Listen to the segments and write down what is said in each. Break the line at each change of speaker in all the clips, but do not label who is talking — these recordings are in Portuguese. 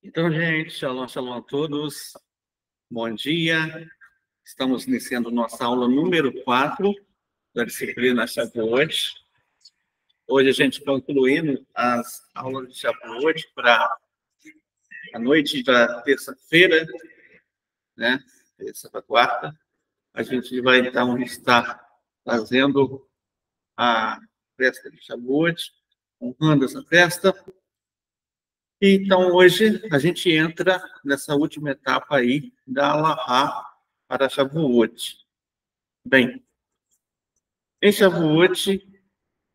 Então, gente, shalom, shalom a todos. Bom dia. Estamos iniciando nossa aula número 4 da disciplina Shavuot. Hoje a gente concluindo as aulas de Shavuot para a noite da terça-feira, né? Terça para quarta. A gente vai, então, estar fazendo a festa de Shavuot, honrando essa festa. Então, hoje, a gente entra nessa última etapa aí da Alahá para Shavuot. Bem, em Shavuot,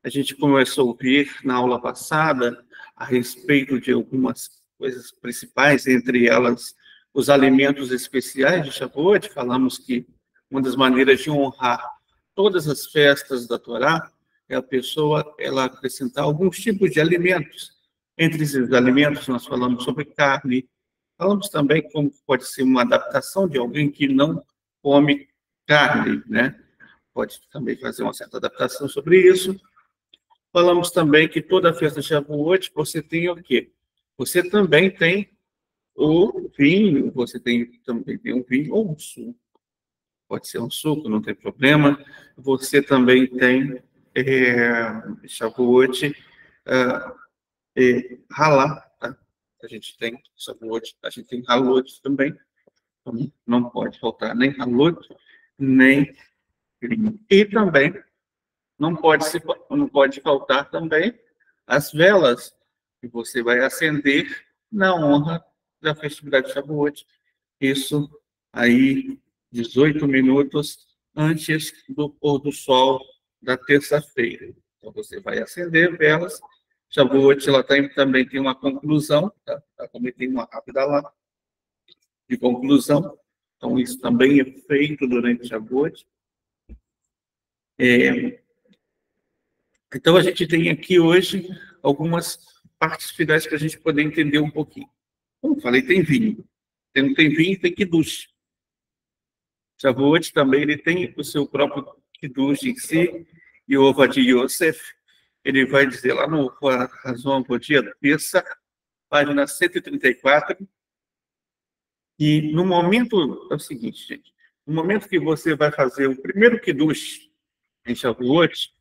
a gente começou a ouvir na aula passada a respeito de algumas coisas principais, entre elas os alimentos especiais de Shavuot. Falamos que uma das maneiras de honrar todas as festas da Torá é a pessoa ela acrescentar alguns tipos de alimentos. Entre esses alimentos, nós falamos sobre carne, falamos também como pode ser uma adaptação de alguém que não come carne, né? Pode também fazer uma certa adaptação sobre isso. Falamos também que toda festa de Shavuot você tem o quê? Você também tem o vinho, você também tem um vinho ou um suco. Pode ser um suco, não tem problema. Você também tem Shavuot, halá, tá? A gente tem Shavuot, a gente tem halot também. Então, não pode faltar nem halot, nem vinho. E também não pode faltar também as velas que você vai acender na honra da festividade de Shavuot. Isso aí, 18 minutos antes do pôr do sol da terça-feira. Então, você vai acender velas. Shavuot, ela também tem uma conclusão, tá? Ela também tem uma rápida lá de conclusão. Então, isso também é feito durante Shavuot. Então, a gente tem aqui hoje algumas partes finais para a gente poder entender um pouquinho. Como falei, tem vinho. Tem vinho e tem kiddush. Shavuot também ele tem o seu próprio kiddush em si, e o Ovadia Yosef, ele vai dizer lá no Razão por Dia da Terça, página 134, e no momento, é o seguinte, gente, no momento que você vai fazer o primeiro kiddush em Shavuot,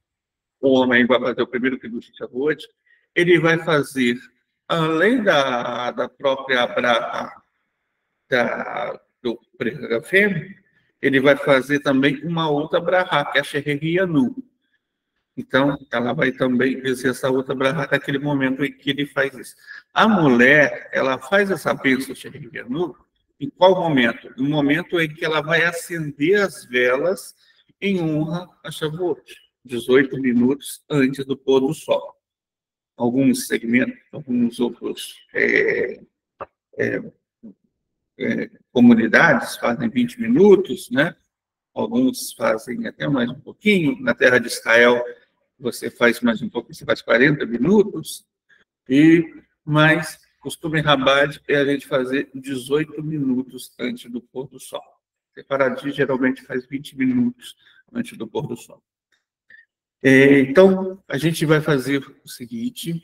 o homem vai fazer o primeiro kiddush em Shavuot, ele vai fazer, além da própria bracha do fêmea, ele vai fazer também uma outra bracha, que é a Sheherianu. Então, ela vai também dizer essa outra bracha naquele momento em que ele faz isso. A mulher, ela faz essa bênção Sheherianu em qual momento? No momento em que ela vai acender as velas em honra a Shavuot, 18 minutos antes do pôr do sol. Alguns segmentos, alguns outros comunidades fazem 20 minutos, né? Alguns fazem até mais um pouquinho. Na terra de Israel, você faz mais um pouquinho, você faz 40 minutos. Mas costume Rabat é a gente fazer 18 minutos antes do pôr do sol. Separadinho geralmente faz 20 minutos antes do pôr do sol. Então, a gente vai fazer o seguinte: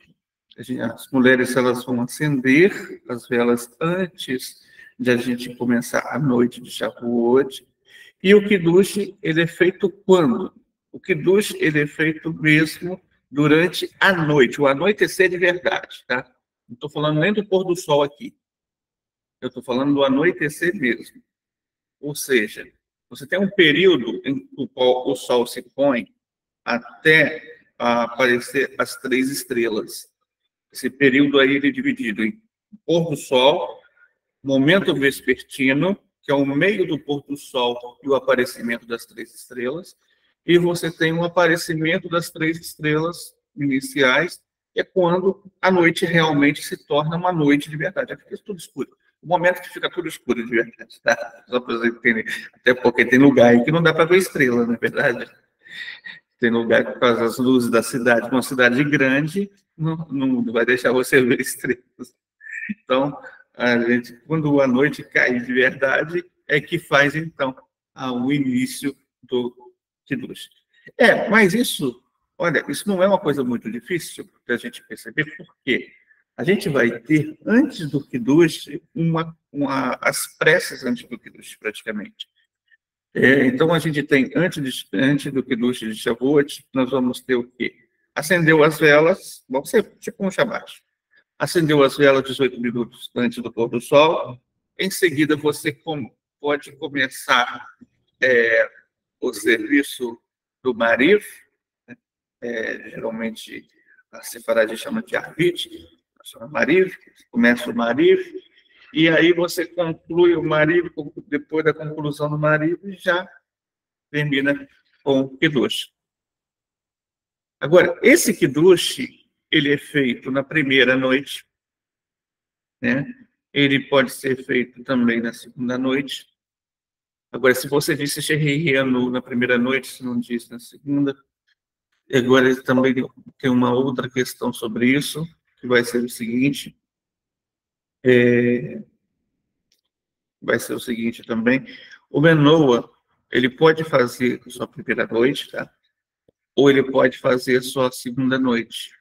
as mulheres elas vão acender as velas antes de a gente começar a noite de Shavuot. E o kiddush, ele é feito quando? O kiddush, ele é feito mesmo durante a noite, o anoitecer de verdade, tá? Não estou falando nem do pôr do sol aqui. Eu estou falando do anoitecer mesmo. Ou seja, você tem um período em o qual o sol se põe até aparecer as 3 estrelas. Esse período aí ele é dividido em pôr do sol, momento vespertino, que é o meio do pôr do sol e o aparecimento das 3 estrelas, e você tem o aparecimento das 3 estrelas iniciais, que é quando a noite realmente se torna uma noite de verdade. Aí fica tudo escuro. O momento que fica tudo escuro de verdade, tá? Só para vocês entenderem. Até porque tem lugar aí que não dá para ver estrela, não é verdade? Tem lugar que, por causa das luzes da cidade, uma cidade grande, não vai deixar você ver estrelas. Então, a gente, quando a noite cai de verdade, é que faz, então, o início do kiddush. Mas isso, olha, isso não é uma coisa muito difícil da gente perceber. Por quê? a gente vai ter, antes do Kiddush, as preces antes do Kiddush, praticamente. Então, a gente tem, antes do Kiddush de Shavuot, nós vamos ter o quê? Acendeu as velas, vamos ser tipo um Shabbat. Acendeu as velas 18 minutos antes do pôr do sol. Em seguida, você pode começar o serviço do Mariv, né? Geralmente a Sefaradi chama de Arvit, chama Mariv, começa o Mariv, e aí você conclui o Mariv, depois da conclusão do Mariv, já termina com o Kiddush. Agora, esse Kiddush, ele é feito na primeira noite, né? Ele pode ser feito também na segunda noite. Agora, se você disse Shehrianu na primeira noite, se não disse na segunda, agora também tem uma outra questão sobre isso, que vai ser o seguinte, também, o Menoa, ele pode fazer sua primeira noite, tá? Ou ele pode fazer sua segunda noite.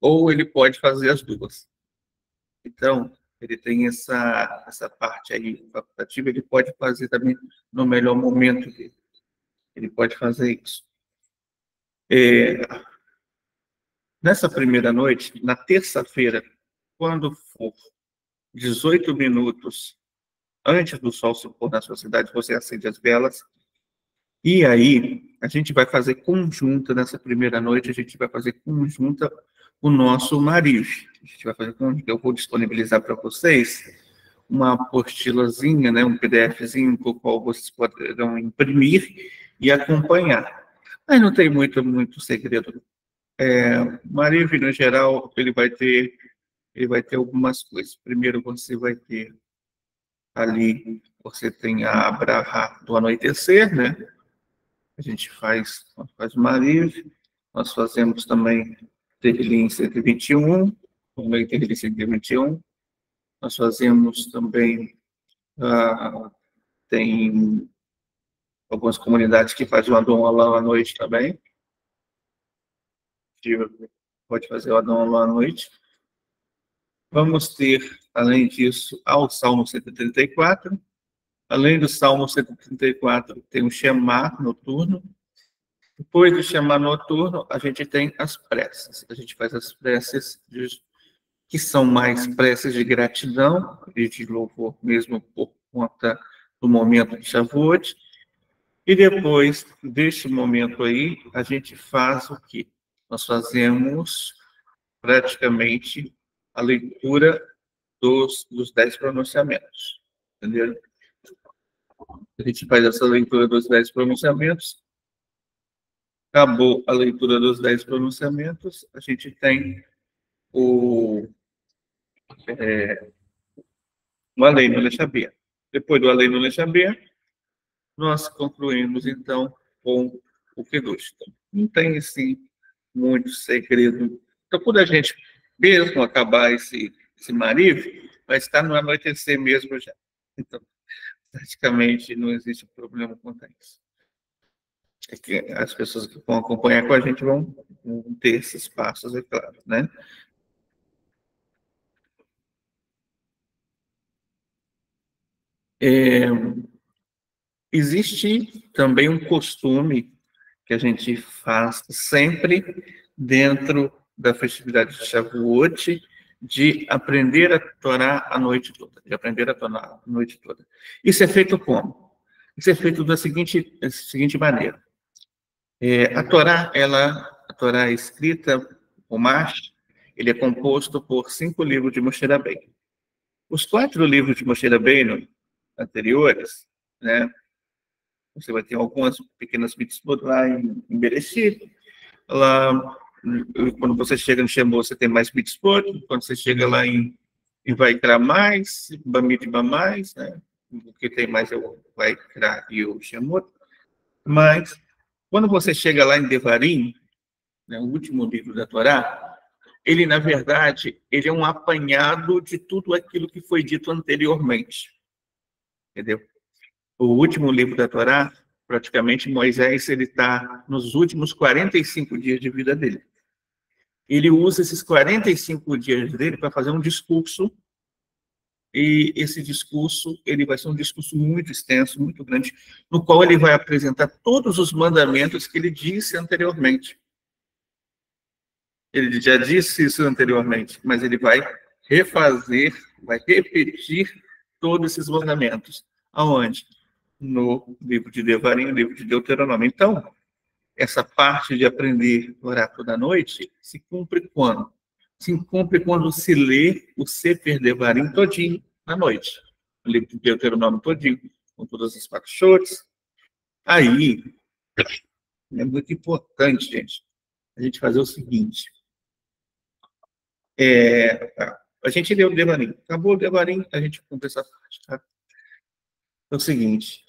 Ou ele pode fazer as duas. Então, ele tem essa parte aí facultativa, ele pode fazer também no melhor momento dele. Ele pode fazer isso. Nessa primeira noite, na terça-feira, quando for 18 minutos antes do sol se pôr na sua cidade, você acende as velas. E aí, a gente vai fazer conjunta, nessa primeira noite, a gente vai fazer conjunta o nosso Mariv. A gente vai fazer conjunta, eu vou disponibilizar para vocês uma apostilazinha, né, um PDFzinho, com o qual vocês poderão imprimir e acompanhar. Mas não tem muito segredo. Mariv, no geral, ele vai ter algumas coisas. Primeiro, você vai ter ali, você tem a Abraha do anoitecer, né? A gente faz o Mariv, nós fazemos também Terrilim 121, também Terrilim 121, nós fazemos também, tem algumas comunidades que fazem o Adon Olam à noite também, pode fazer o Adon Olam à noite. Vamos ter, além disso, ao Salmo 134, além do Salmo 134, tem o Shema noturno. Depois do Shema noturno, a gente tem as preces. A gente faz as preces que são mais preces de gratidão e de louvor mesmo por conta do momento de Shavuot. E depois deste momento aí, a gente faz o quê? Nós fazemos praticamente a leitura dos 10 pronunciamentos. Entendeu? A gente faz essa leitura dos 10 pronunciamentos. Acabou a leitura dos 10 pronunciamentos, a gente tem o Aleinu Lechabia. Depois do Aleinu Lechabia, nós concluímos, então, com o Kiddush. Não tem, assim, muito segredo. Então, quando a gente mesmo acabar esse Mariv, vai estar no anoitecer mesmo já. Então, praticamente não existe problema quanto a isso. É que as pessoas que vão acompanhar com a gente vão ter esses passos, é claro, né? Existe também um costume que a gente faz sempre dentro da festividade de Shavuot, de aprender a Torá a noite toda, Isso é feito como? Isso é feito da seguinte maneira. A Torá escrita, o Mash, ele é composto por 5 livros de Moshe Rabbeinu. Os 4 livros de Moshe Rabbeinu anteriores, né, você vai ter algumas pequenas mitzvot lá em Bereshit. Lá, quando você chega no Shemot, você tem mais mitzvot. Quando você chega lá em Vaikra mais, Bamidbar mais, né? O que tem mais é o Vaikra e o Shemot. Mas, quando você chega lá em Devarim, né, o último livro da Torá, ele, na verdade, ele é um apanhado de tudo aquilo que foi dito anteriormente. Entendeu? O último livro da Torá, praticamente, Moisés ele está nos últimos 45 dias de vida dele. ele usa esses 45 dias dele para fazer um discurso, e esse discurso ele vai ser um discurso muito extenso, muito grande, no qual ele vai apresentar todos os mandamentos que ele disse anteriormente. Ele já disse isso anteriormente, mas ele vai refazer, vai repetir todos esses mandamentos. Aonde? No livro de Devarim, no livro de Deuteronômio. Então, essa parte de aprender o oráculo da noite se cumpre quando? Se cumpre quando se lê o Sefer Devarim todinho na noite. O livro de Deuteronômio todinho, com todas as pacotes. Aí, é muito importante, gente, a gente fazer o seguinte. A gente leu o Devarim. Acabou o Devarim, a gente cumpre essa parte, tá? É o seguinte,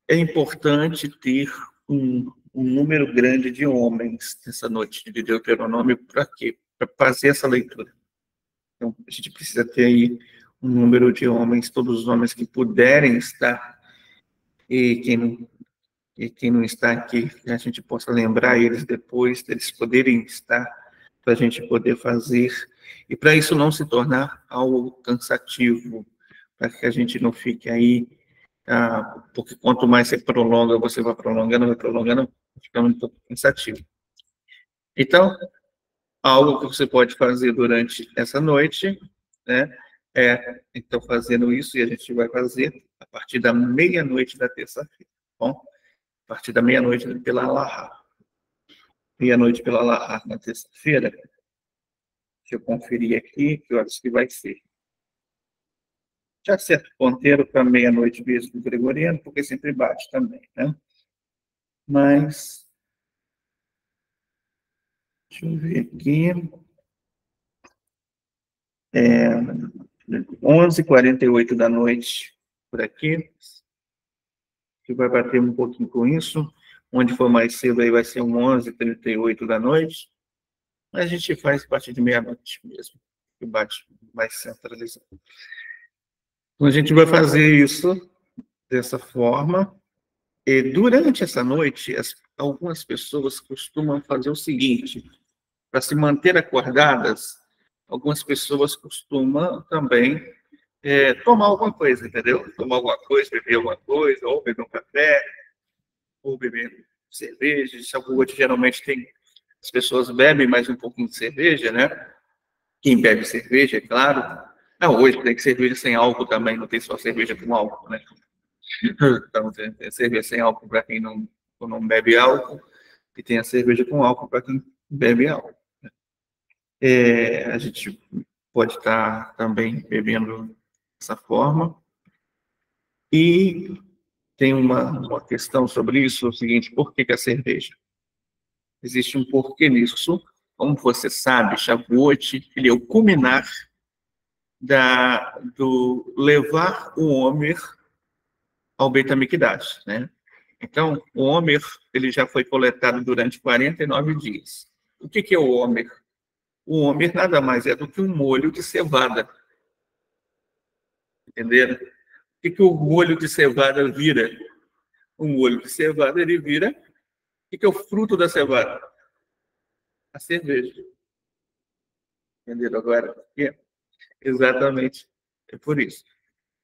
é importante ter um número grande de homens nessa noite de Deuteronômio. Para quê? Para fazer essa leitura. Então, a gente precisa ter aí um número de homens, todos os homens que puderem estar, e quem não está aqui, que a gente possa lembrar eles depois, deles poderem estar, para a gente poder fazer, e para isso não se tornar algo cansativo, para que a gente não fique aí, porque quanto mais você prolonga, você vai prolongando, fica um pouco cansativo. Então, algo que você pode fazer durante essa noite, né, então, fazendo isso, e a gente vai fazer a partir da meia-noite da terça-feira, bom? A partir da meia-noite pela Allahá. Meia-noite pela Allahá na terça-feira. Deixa eu conferir aqui que horas que vai ser. Já acerto o ponteiro para meia-noite mesmo do gregoriano, porque sempre bate também, né? Mas, deixa eu ver aqui. 11h48 da noite, por aqui. Que vai bater um pouquinho com isso. Onde for mais cedo, aí vai ser 11h38 da noite. Mas a gente faz a partir de meia-noite mesmo, que bate mais centralizado. Então, a gente vai fazer isso dessa forma. E durante essa noite, algumas pessoas costumam fazer o seguinte: para se manter acordadas, algumas pessoas costumam também tomar alguma coisa, entendeu? Tomar alguma coisa, beber alguma coisa, ou beber um café, ou beber cerveja. Shavuot geralmente as pessoas bebem mais um pouquinho de cerveja, né? Quem bebe cerveja, é claro. Não, hoje tem cerveja sem álcool também, não tem só cerveja com álcool, né? Então, tem cerveja sem álcool para quem não bebe álcool, e tem a cerveja com álcool para quem bebe álcool. A gente pode estar também bebendo dessa forma. E tem uma questão sobre isso, é o seguinte: por que a cerveja? Existe um porquê nisso. Como você sabe, Shavuot, ele é o culminar do levar o Homer ao Beit HaMikdash, né? Então, o Homer, ele já foi coletado durante 49 dias. O que é o Homer? O Homer nada mais é do que um molho de cevada. Entenderam? O que o molho de cevada vira? O molho de cevada, ele vira... O que é o fruto da cevada? A cerveja. Entenderam agora? Exatamente. É por isso.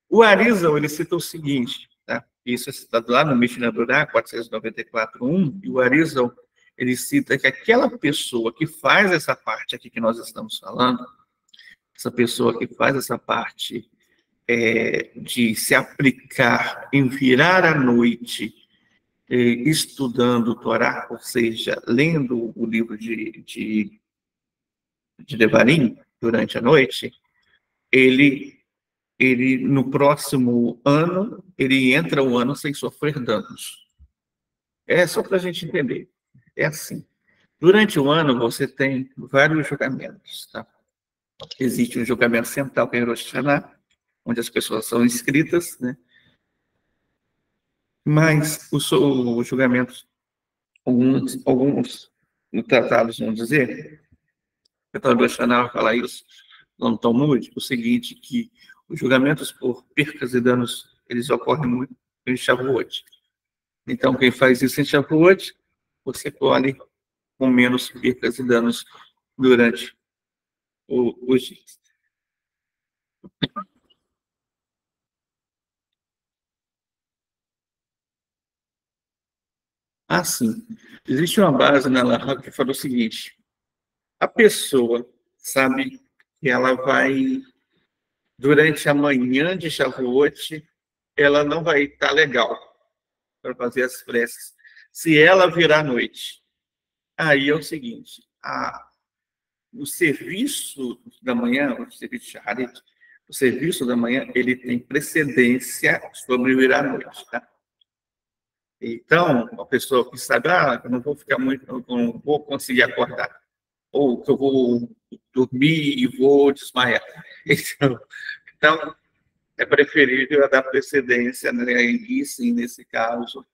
O Arizal, ele cita o seguinte, tá? Isso é citado lá no Mishnah Torah 494.1, e o Arizal, ele cita que aquela pessoa que faz essa parte aqui que nós estamos falando, essa pessoa que faz essa parte de se aplicar em virar à noite estudando o Torá, ou seja, lendo o livro de Devarim durante a noite, ele no próximo ano, ele entra o ano sem sofrer danos. É só para a gente entender. É assim. Durante o ano, você tem vários julgamentos, tá? Existe um julgamento central, que é o Rosh Hashanah, onde as pessoas são inscritas, né? Mas os julgamentos, alguns tratados vão dizer, o tratado do Rosh Hashanah fala isso, no Talmud, o seguinte, que os julgamentos por percas e danos, eles ocorrem muito em Shavuot. Então, quem faz isso em Shavuot, você colhe com menos percas e danos durante os dias. Assim, existe uma base na Laha que fala o seguinte: a pessoa sabe que ela vai, durante a manhã de Shavuot, ela não vai estar legal para fazer as preces. Se ela virar à noite, aí é o seguinte: o serviço da manhã, o serviço de Shaharit, o serviço da manhã, ele tem precedência sobre virar à noite, tá? Então, a pessoa que sabe, eu não vou ficar muito, eu não vou conseguir acordar, ou que eu vou dormir e vou desmaiar. Então é preferível dar precedência, né, e sim, nesse caso,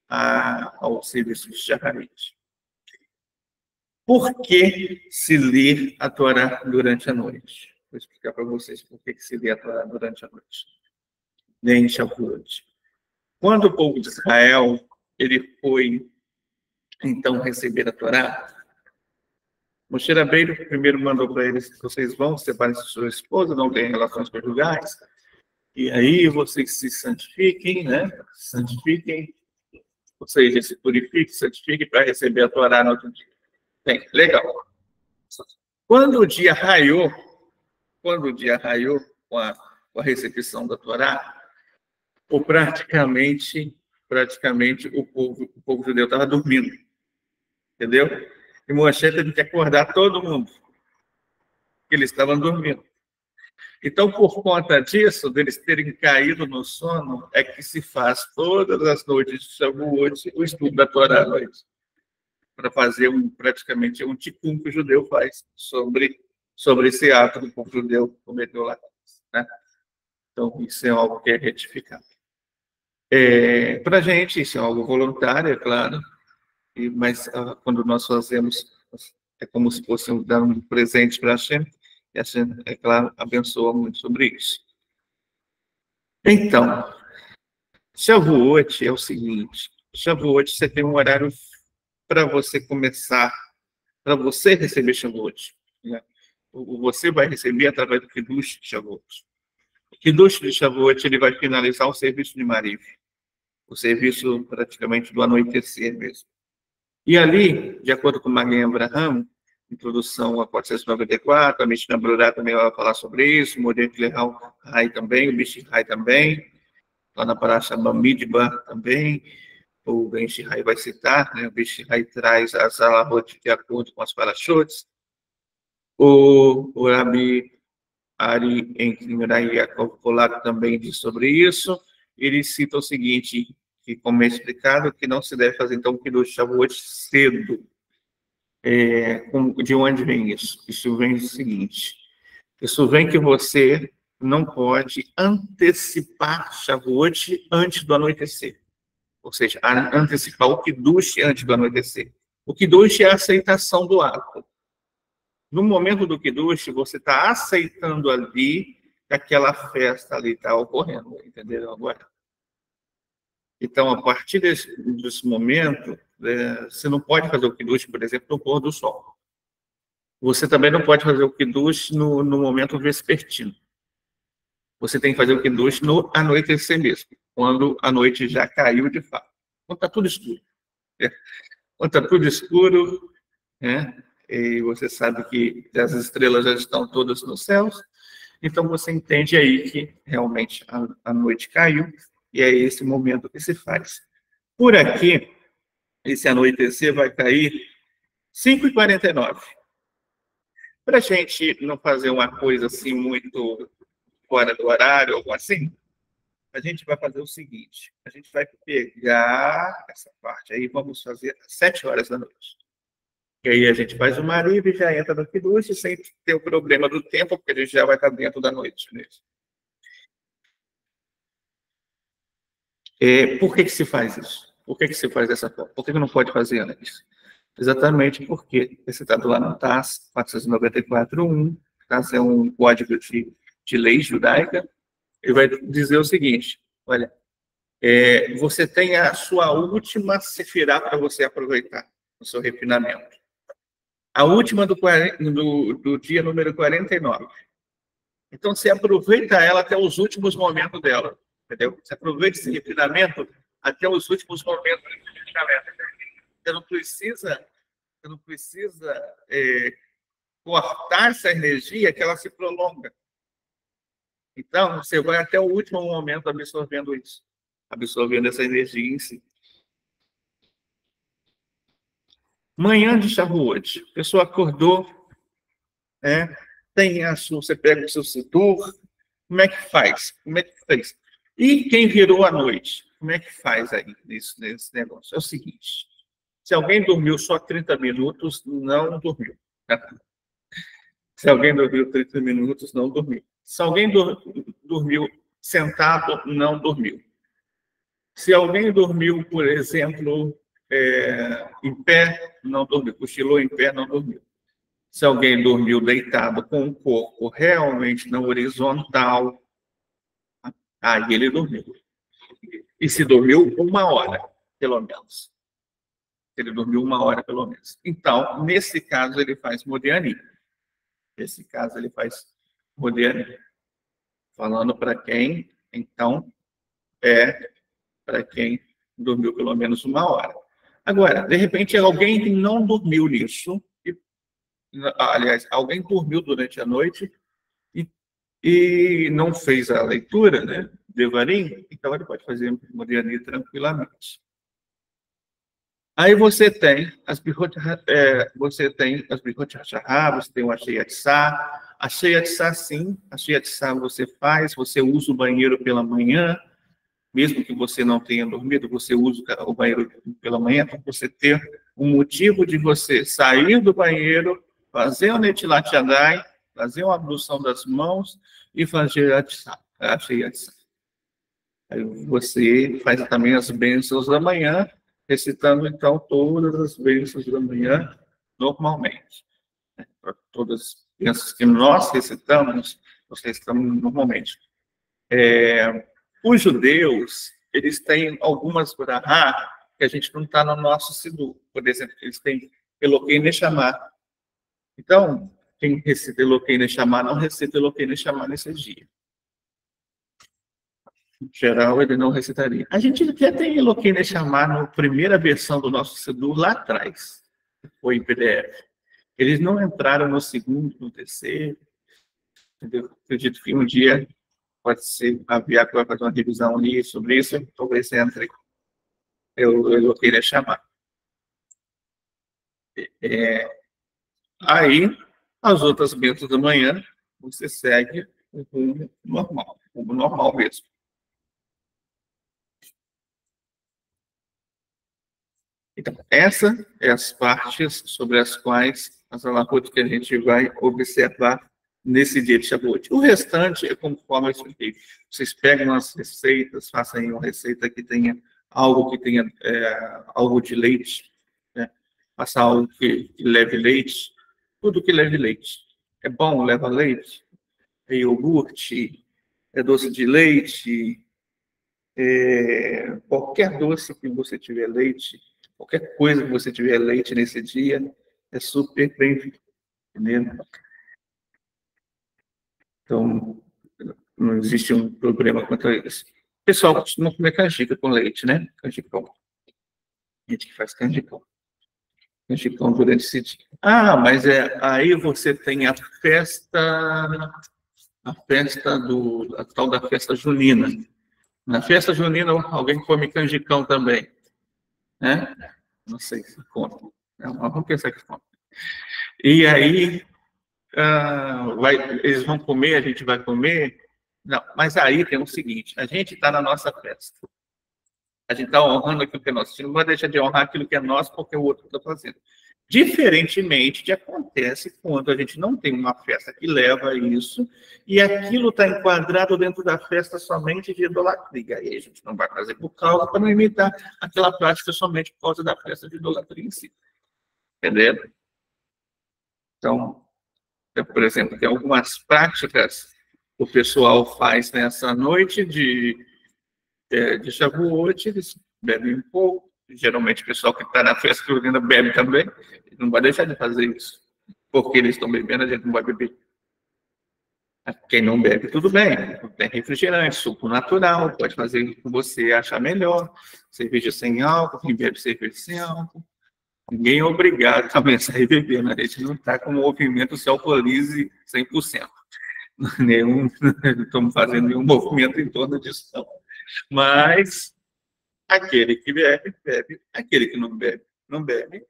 ao serviço de Shacharit. Por que se lê a Torá durante a noite? Vou explicar para vocês por que se lê a Torá durante a noite. Nem Shavuot. Quando o povo de Israel ele foi, então, receber a Torá, Moshe Rabbeinu primeiro mandou para eles que vocês vão, separem-se de sua esposa, não tenham relações conjugais, e aí vocês se santifiquem, né? Santifiquem, ou seja, se purifiquem, santifiquem para receber a Torá no outro dia. Bem, legal. Quando o dia raiou, com a recepção da Torá, ou praticamente o povo judeu estava dormindo, entendeu? E Moshe teve que acordar todo mundo, porque eles estavam dormindo. Então, por conta disso, deles terem caído no sono, é que se faz todas as noites de Shavuot o estudo da Torá à noite, para fazer praticamente um tikkun que o judeu faz sobre esse ato que o povo judeu cometeu lá. Né? Então, isso é algo que é retificado. Para a gente, isso é algo voluntário, é claro, mas quando nós fazemos, é como se fosse dar um presente para a Hashem, e a Hashem, é claro, abençoa muito sobre isso. Então, Shavuot é o seguinte: Shavuot você tem um horário para você começar, para você receber Shavuot. Né? Você vai receber através do Kiddush de Shavuot. O Kiddush de Shavuot ele vai finalizar o serviço de Mariv, o serviço praticamente do anoitecer mesmo. E ali, de acordo com Magen Abraham, introdução a 494, a Mishnah Brurah também vai falar sobre isso, o Modern Rai também, o Bishi Rai também, lá na Parasha Bamidbar também, o Ben Shihai vai citar, né? O Ben Shihai traz as alahot de acordo com as parashotes. O Rabi Ari Enkimurai Yaakov Polak também diz sobre isso. Ele cita o seguinte, que como é explicado, que não se deve fazer então o Kiddush Shavuot cedo. De onde vem isso? Isso vem do seguinte, isso vem que você não pode antecipar Shavuot antes do anoitecer. Ou seja, antecipar o Kiddush antes do anoitecer. O Kiddush é a aceitação do ato. No momento do Kiddush, você está aceitando ali que aquela festa ali está ocorrendo, entendeu agora? Então, a partir desse momento, você não pode fazer o Kiddush, por exemplo, no pôr do sol. Você também não pode fazer o Kiddush no momento vespertino. Você tem que fazer o Kiddush no anoitecer mesmo, quando a noite já caiu de fato. Quando está tudo escuro. Quando está tudo escuro, né? E você sabe que as estrelas já estão todas nos céus, então você entende aí que realmente a noite caiu, e é esse momento que se faz. Por aqui, esse anoitecer vai cair 5h49. Para a gente não fazer uma coisa assim muito fora do horário, algo assim, a gente vai fazer o seguinte: a gente vai pegar essa parte aí, vamos fazer às 7 horas da noite. E aí a gente faz o marido e já entra no Kiddush sem ter o problema do tempo, porque a gente já vai estar dentro da noite mesmo. Por que se faz isso? Por que se faz dessa forma? Por que não pode fazer antes? Exatamente porque esse está lá no TAS 494.1, TAS é um código de lei judaica, ele vai dizer o seguinte: olha, você tem a sua última sefirá para você aproveitar o seu refinamento. A última do dia número 49. Então, você aproveita ela até os últimos momentos dela, entendeu? Você aproveita esse refinamento até os últimos momentos do refinamento. Você não precisa cortar essa energia que ela se prolonga. Então, você vai até o último momento absorvendo isso, absorvendo essa energia em si. Manhã de Shavuot, a pessoa acordou, tem você pega o seu sedur, como é que faz? Como é que fez? E quem virou a noite? Como é que faz aí nesse negócio? É o seguinte, se alguém dormiu só 30 minutos, não dormiu. Se alguém dormiu 30 minutos, não dormiu. Se alguém dormiu sentado, não dormiu. Se alguém dormiu, por exemplo, em pé, não dormiu. Cochilou em pé, não dormiu. Se alguém dormiu deitado com o corpo realmente na horizontal, aí ele dormiu. E se dormiu 1 hora, pelo menos. Ele dormiu 1 hora, pelo menos. Então, nesse caso, ele faz Modiani. Nesse caso, ele faz Modiani. Falando para quem, então, para quem dormiu pelo menos 1 hora. Agora, de repente, alguém que não dormiu nisso, aliás, alguém dormiu durante a noite e não fez a leitura, né, Devarim, então ele pode fazer Modiani tranquilamente. Aí você tem as Birhot HaShahar, você tem o Ashei Atzah. Ashei Atzah, sim, Ashei Atzah você faz, você usa o banheiro pela manhã, mesmo que você não tenha dormido, você usa o banheiro pela manhã, para você ter um motivo de você sair do banheiro, fazer o Netilat Yadayim, fazer uma ablução das mãos e fazer a Ashei Atzah. Aí você faz também as bênçãos da manhã, recitando, então, todas as bênçãos da manhã normalmente. Para todas as bênçãos que nós recitamos, nós recitamos normalmente. Os judeus, eles têm algumas brahá que a gente não está no nosso Sidur. Por exemplo, eles têm Elokei Neshama. Então, quem recita Elokei Neshama não recita Elokei Neshama nesse dia. Em geral, ele não recitaria. A gente até tem Elokei Neshama na primeira versão do nosso Sidur lá atrás. Foi em PDF. Eles não entraram no segundo, no terceiro. Entendeu? Acredito que um dia pode ser a Biaco vai fazer uma revisão ali sobre isso, talvez entre. Eu queria chamar. Aí, as outras bênçãos da manhã, você segue o rumo normal mesmo. Então, essa é as partes sobre as quais as alahot que a gente vai observar nesse dia de Shavuot. O restante é conforme eu expliquei. Vocês pegam as receitas, façam aí uma receita que tenha algo algo de leite, né? Faça algo que leve leite, tudo que leve leite. É bom, leva leite, é iogurte, é doce de leite, qualquer doce que você tiver leite, qualquer coisa que você tiver leite nesse dia, é super bem-vindo, entendeu? Então, não existe um problema quanto a isso. O pessoal costuma comer canjica com leite, né? Canjicão. Gente que faz canjicão. Canjicão durante esse dia. Ah, mas aí você tem a tal da festa junina. Na festa junina, alguém come canjicão também, né? Não sei se conta. Vamos pensar que conta. E aí, eles vão comer, a gente vai comer. Não, mas aí tem o seguinte, a gente está na nossa festa. A gente está honrando aquilo que é nosso. A gente não vai deixar de honrar aquilo que é nosso porque o outro está fazendo. Diferentemente de acontece quando a gente não tem uma festa que leva a isso e aquilo está enquadrado dentro da festa somente de idolatria. Aí a gente não vai fazer por causa para não imitar aquela prática somente por causa da festa de idolatria em si. Entendeu? Então, por exemplo, tem algumas práticas que o pessoal faz nessa noite de Shavuot, eles bebem um pouco. Geralmente o pessoal que está na festa junina bebe também. Não vai deixar de fazer isso. porque eles estão bebendo, a gente não vai beber. Quem não bebe, tudo bem. Tem refrigerante, suco natural, pode fazer o que você achar melhor. Cerveja sem álcool, quem bebe cerveja sem álcool. Ninguém é obrigado também a sair bebendo. A gente não está com o movimento se alcoolize 100%. Não estamos fazendo nenhum movimento em torno disso, não. Mas aquele que bebe, bebe. Aquele que não bebe, não bebe.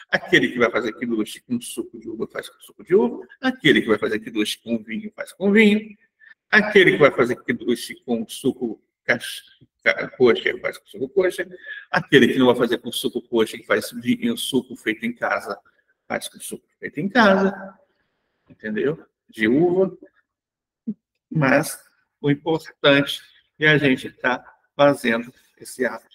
Aquele que vai fazer quiluche com suco de uva, faz com suco de uva. Aquele que vai fazer quiluche com vinho, faz com vinho. Aquele que vai fazer quiluche com suco coxa, faz com suco coxa. Aquele que não vai fazer com suco coxa, que faz vinho, suco feito em casa, faz com suco feito em casa. Entendeu? De uva. Mas o importante é a gente estar fazendo esse ato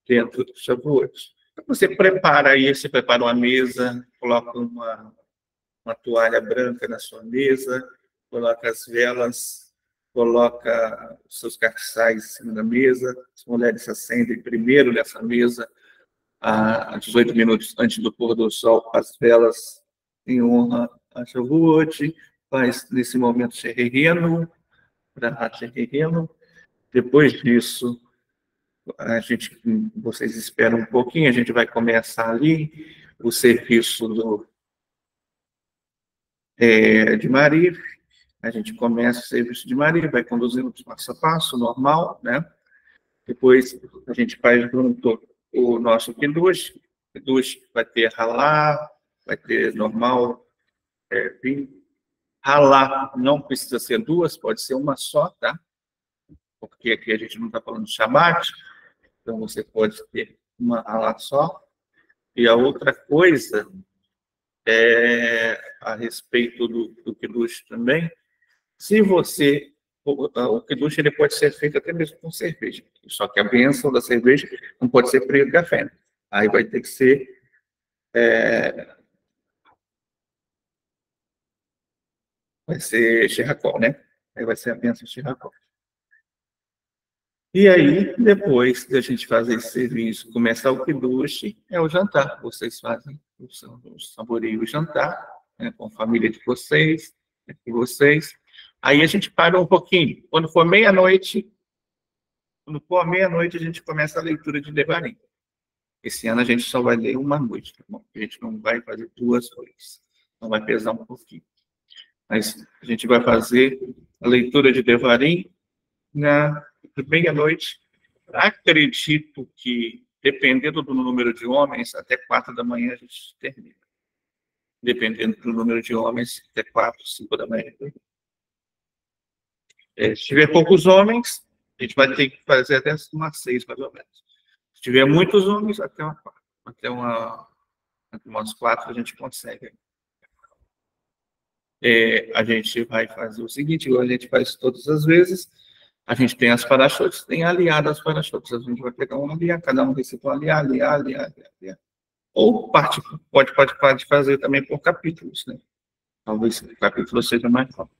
dentro do Shavuot. Você prepara aí, você prepara uma mesa, coloca uma toalha branca na sua mesa, coloca as velas, coloca os seus castiçais em cima da mesa, as mulheres se acendem primeiro nessa mesa, a 18 minutos antes do pôr do sol, as velas em honra a Shavuot, faz nesse momento Shehirenu, para Shehirenu. Depois disso, vocês esperam um pouquinho, a gente vai começar ali o serviço de Maria. A gente começa o serviço de Maria, vai conduzindo passo a passo, normal, né? Depois a gente faz junto o nosso Kiddush. Kiddush vai ter Halá, vai ter normal, vinho. Halá não precisa ser duas, pode ser uma só, tá? Porque aqui a gente não está falando de Shabbat, então você pode ter uma Halá só. E a outra coisa a respeito do Kiddush também, se você... O Kiddush ele pode ser feito até mesmo com cerveja, só que a bênção da cerveja não pode ser frio de café. Né? Aí vai ter que ser... vai ser Shiracol, né? Aí vai ser a bênção Shiracol. E aí, depois da gente fazer esse serviço, começar o Kiddush, é o jantar. Vocês fazem, saboreiam o jantar, né, com a família de vocês, entre vocês. Aí a gente para um pouquinho. Quando for meia-noite, a gente começa a leitura de Devarim. Esse ano a gente só vai ler uma noite, tá bom? A gente não vai fazer 2 noites. Não vai pesar um pouquinho. Mas a gente vai fazer a leitura de Devarim na meia-noite. Acredito que, dependendo do número de homens, até 4 da manhã a gente termina. Dependendo do número de homens, até 4, 5 da manhã. Se tiver poucos homens, a gente vai ter que fazer até umas 6, mais ou menos. Se tiver muitos homens, até umas 4 a gente consegue. A gente vai fazer o seguinte, igual a gente faz todas as vezes, a gente tem as parachotes, tem aliado às parachotes. A gente vai pegar um aliado, cada um desse for aliar. Ou pode fazer também por capítulos, né? Talvez o capítulo seja mais fácil.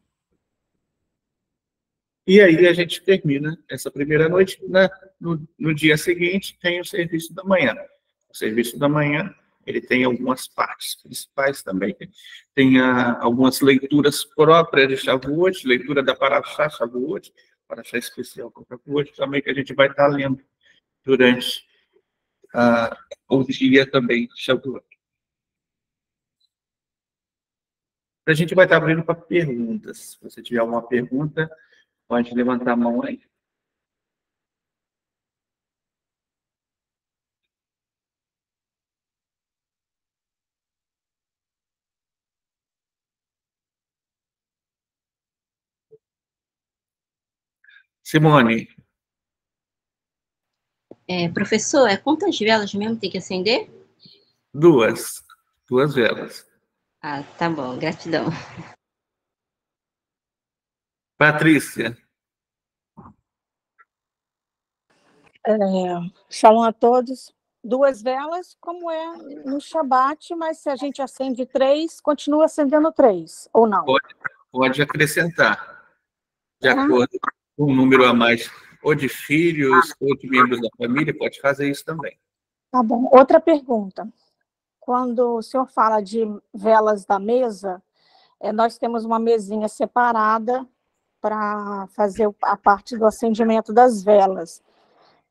E aí a gente termina essa primeira noite, né? No dia seguinte tem o serviço da manhã. O serviço da manhã, ele tem algumas partes principais também. Tem algumas leituras próprias de Shavuot, leitura da Parashá Shavuot, Parashá especial para Shavuot também, que a gente vai estar lendo durante o dia também de Shavuot. A gente vai estar abrindo para perguntas. Se você tiver alguma pergunta, pode levantar a mão aí. Simone.
Professor, quantas velas mesmo tem que acender?
2 velas.
Ah, tá bom, gratidão.
Patrícia.
Shalom a todos. 2 velas, como é no Shabat, mas se a gente acende 3, continua acendendo 3, ou não?
Pode acrescentar, de acordo com o número a mais, ou de filhos, ou de membros da família, pode fazer isso também.
Tá bom. Outra pergunta. quando o senhor fala de velas da mesa, nós temos uma mesinha separada para fazer a parte do acendimento das velas.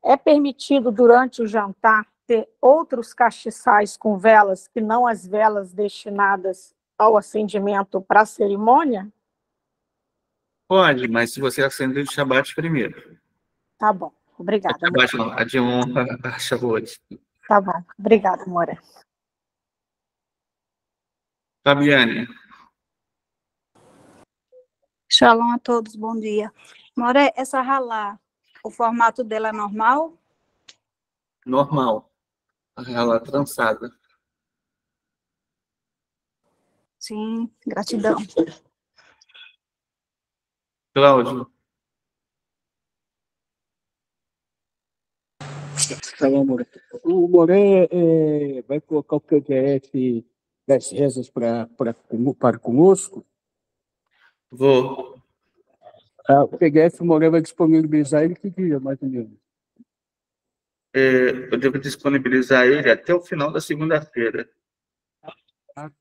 É permitido, durante o jantar, ter outros castiçais com velas, que não as velas destinadas ao acendimento para a cerimônia?
Pode, mas se você acender de Shabat primeiro.
Tá bom, obrigada.
Shabat não, a de honra, a Shavuot.
Tá bom, obrigada, Moré.
Fabiane.
Shalom a todos, bom dia. Moré, essa ralá, o formato dela é normal?
Normal. Ela trançada.
Sim, gratidão.
Cláudio.
Shalom, Moré. O Moré vai colocar o PDF das rezas para conosco.
Vou.
O PDF o Moré vai disponibilizar ele que dia, mais ou menos?
Eu devo disponibilizar ele até o final da segunda-feira.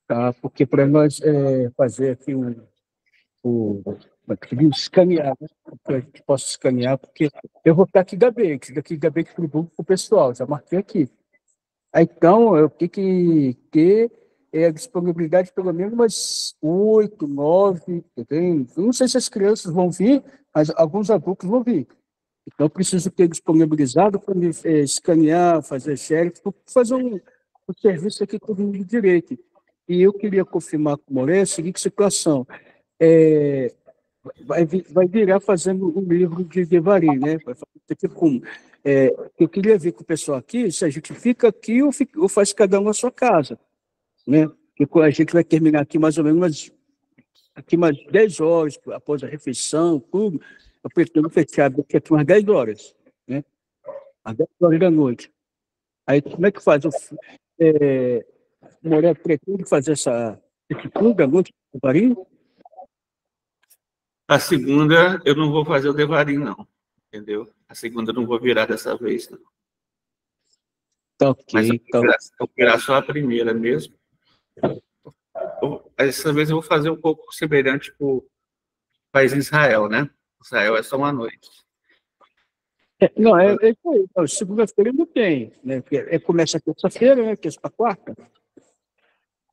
Tá, porque para nós fazer aqui escanear, né? Para a gente possa escanear, porque eu vou estar aqui daqui Gabete para o pessoal, já marquei aqui. Aí, então, eu tenho que ter a disponibilidade de pelo menos umas 8, 9, entendeu? Eu não sei se as crianças vão vir, mas alguns adultos vão vir. Então, eu preciso ter disponibilizado para me escanear, fazer share, fazer um serviço aqui todo mundo direito. E eu queria confirmar com o Moré a seguinte situação. Vai virar fazendo um livro de Devarim, né? Vai fazer tipo eu queria ver com o pessoal aqui, se a gente fica aqui ou faz cada um a sua casa, né? Porque a gente vai terminar aqui mais ou menos umas 10 horas, após a refeição, tudo. Eu pretendo fechar daqui umas 10 horas, né? Às 10 horas da noite. Aí, como é que faz? O Moré pretende fazer esse clube da noite de Devarim?
A segunda, eu não vou fazer o Devarim, não. Entendeu? A segunda eu não vou virar dessa vez, não.
Tá ok.
Mas eu vou virar só a primeira mesmo. Essa vez eu vou fazer um pouco semelhante para o país Israel, né? Israel é só uma noite.
Não, segunda-feira não tem, né? Começa terça-feira, né? Terça para quarta.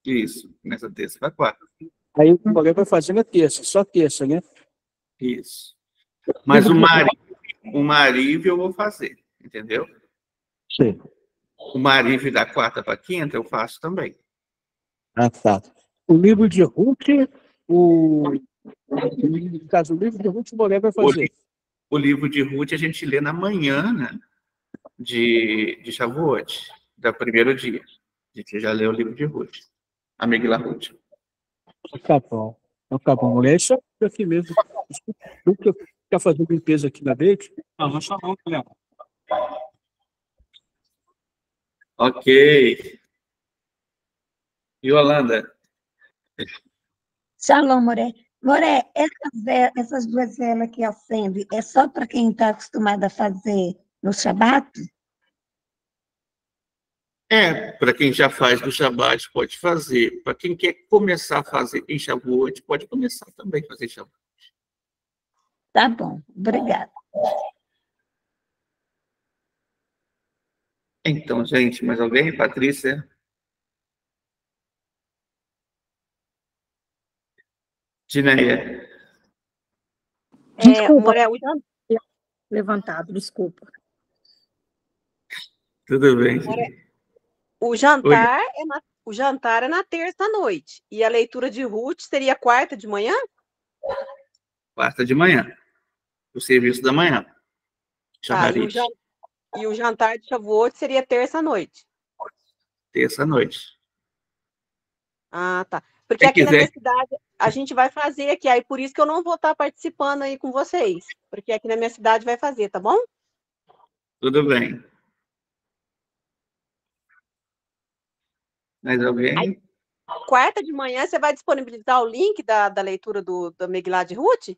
Isso, nessa terça para quarta.
Aí o Moré vai fazer na terça, só terça, né?
Isso. Mas o Marive eu vou fazer, entendeu?
Sim.
O Marive da quarta para quinta eu faço também.
Ah, tá. O livro de Ruth, no caso, o livro de Ruth, o Moré vai fazer.
O livro de Ruth a gente lê na manhã, né? De Shavuot, do primeiro dia. A gente já leu o livro de Ruth. A Megillah Ruth.
Tá bom. Então, tá bom, Moré. Só aqui mesmo. Nunca ficar fazendo limpeza aqui na Beit. Ah, nós só vamos, Léo.
Ok. Yolanda.
Shalom, Moré. Moré, essas duas velas que acende, é só para quem está acostumado a fazer no Shabat?
Para quem já faz no Shabat, pode fazer. Para quem quer começar a fazer em Shavuot, pode começar também a fazer Shavuot.
Tá bom, obrigada.
Então, gente, mais alguém? Patrícia? Dineia?
Desculpa,
Moré,
levantado, desculpa.
Tudo bem.
o jantar é na terça-noite. E a leitura de Ruth seria quarta de manhã?
Quarta de manhã. O serviço da manhã.
Tá,
Shaharit.
e o jantar de Shavuot seria terça-noite.
Terça-noite.
Ah, tá. Porque
Quem
aqui na
quiser.
minha cidade a gente vai fazer aqui, aí por isso que eu não vou estar participando aí com vocês. Porque aqui na minha cidade vai fazer, tá bom?
Tudo bem. Mais alguém?
Aí, quarta de manhã você vai disponibilizar o link da leitura da Megillah de Ruth?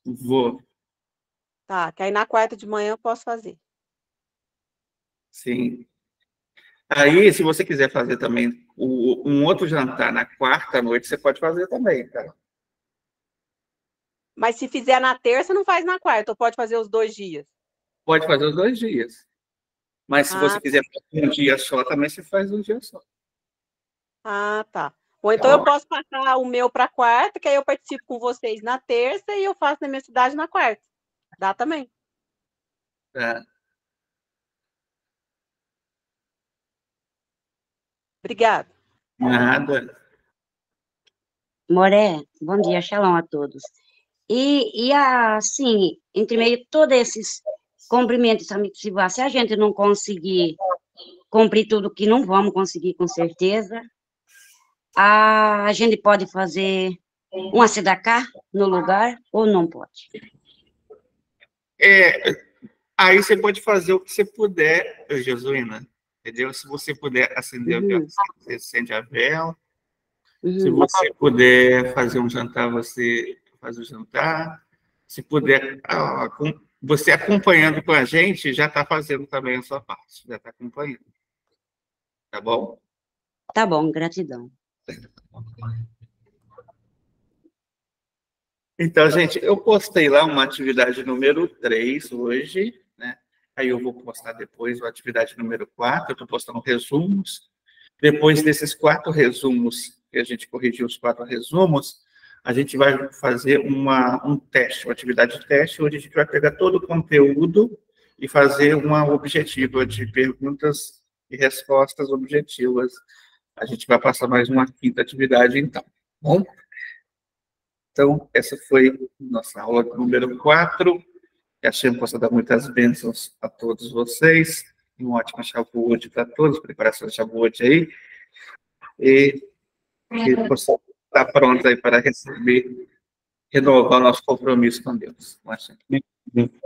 Vou.
Tá, que aí na quarta de manhã eu posso fazer.
Sim. Aí, se você quiser fazer também Um outro jantar na quarta noite você pode fazer também, tá?
Mas se fizer na terça, não faz na quarta, ou pode fazer os 2 dias?
Pode fazer os 2 dias. Mas se você quiser fazer um dia só, também você faz um dia só.
Ah, tá. Ou então eu posso passar o meu para quarta, que aí eu participo com vocês na terça e eu faço na minha cidade na quarta. Dá também.
Tá.
Obrigada.
Nada.
Moré, bom dia, shalom a todos. E assim, entre meio de todos esses cumprimentos, se a gente não conseguir cumprir tudo, que não vamos conseguir com certeza, a gente pode fazer uma sedacá no lugar ou não pode?
Aí você pode fazer o que você puder, Jesuína, entendeu? Se você puder acender a vela, você acende a vela. Se você puder fazer um jantar, você faz o jantar. Se puder, você acompanhando com a gente, já está fazendo também a sua parte, já está acompanhando. Tá bom?
Tá bom, gratidão.
Então, gente, eu postei lá uma atividade número 3 hoje, né? Aí eu vou postar depois a atividade número 4, eu estou postando resumos. Depois desses 4 resumos, que a gente corrigiu os 4 resumos, a gente vai fazer um teste, uma atividade de teste, onde a gente vai pegar todo o conteúdo e fazer uma objetiva de perguntas e respostas objetivas. A gente vai passar mais uma 5ª atividade, então. Bom? Então, essa foi nossa aula número 4. Que a Shem possa dar muitas bênçãos a todos vocês. Um ótimo Shavuot para todos, preparação de Shavuot aí. E que possa estar pronto aí para receber, renovar o nosso compromisso com Deus.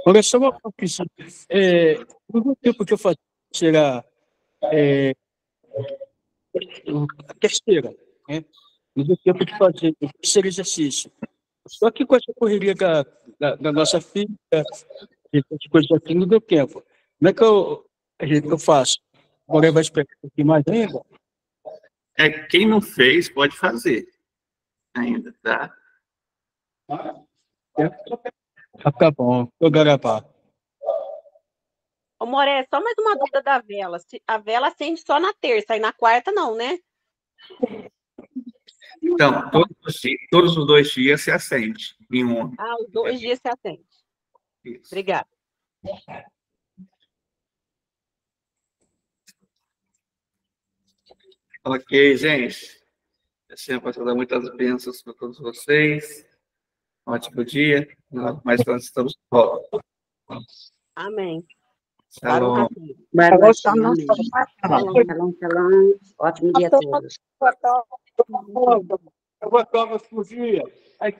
Olha só uma coisa. No tempo que eu fazia a terceira, né? No tempo de fazer o terceiro exercício. Só que com essa correria da nossa filha, e essas coisas aqui, não deu tempo. Como é que eu faço? Agora vai esperar um pouquinho mais ainda?
Quem não fez, pode fazer ainda, tá?
Tá bom, vou gravar.
Ô, Moré, só mais uma dúvida da vela. A vela acende só na terça, e na quarta não, né?
Então, todos os 2 dias se acende em um.
Os 2 dias se acende.
Isso.
Obrigada.
Ok, gente. Assim, posso dar muitas bênçãos para todos vocês. Um ótimo dia. Mais nós estamos de volta.
Amém.
Shalom.
Shalom. Ótimo dia a todos.
Eu vou tomar por dia. Aí,